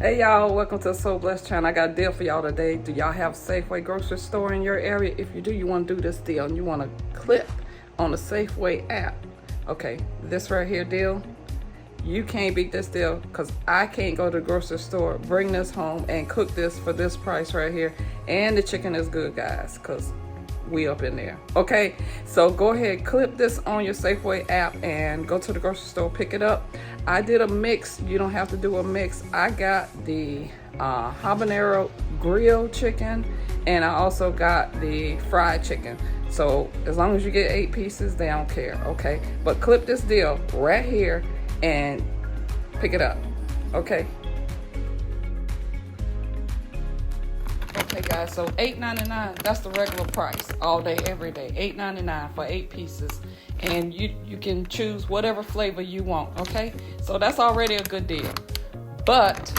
Hey y'all, welcome to the So Blessed channel. I got a deal for y'all today. Do y'all have Safeway grocery store in your area? If you do, you want to do this deal and you want to click on the Safeway app. Okay, this right here deal, you can't beat this deal because I can't go to the grocery store, bring this home and cook this for this price right here. And the chicken is good, guys, because we up in there. Okay, so go ahead, clip this on your Safeway app and go to the grocery store, pick it up. I did a mix. You don't have to do a mix. I got the habanero grilled chicken and I also got the fried chicken. So as long as you get 8 pieces, they don't care. Okay, but clip this deal right here and pick it up. Okay. Okay guys, so $8.99, that's the regular price all day, every day. $8.99 for 8 pieces. And you can choose whatever flavor you want, okay? So that's already a good deal. But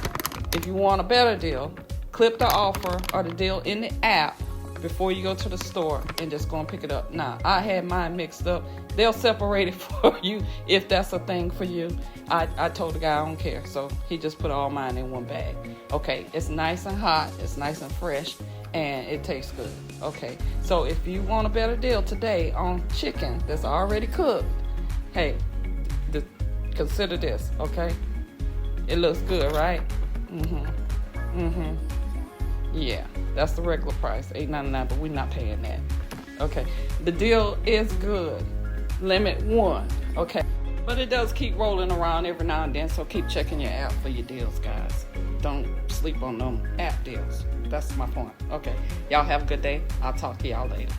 if you want a better deal, clip the offer or the deal in the app before you go to the store and just go and pick it up. Now, I had mine mixed up. They'll separate it for you if that's a thing for you. I told the guy I don't care, so he just put all mine in one bag. Okay, it's nice and hot, it's nice and fresh, and it tastes good. Okay, so if you want a better deal today on chicken that's already cooked, hey, consider this, okay? It looks good, right? Yeah, that's the regular price, $8.99, but we're not paying that. Okay, the deal is good. Limit 1, okay? But it does keep rolling around every now and then, so keep checking your app for your deals, guys. Don't sleep on them app deals. That's my point. Okay, y'all have a good day. I'll talk to y'all later.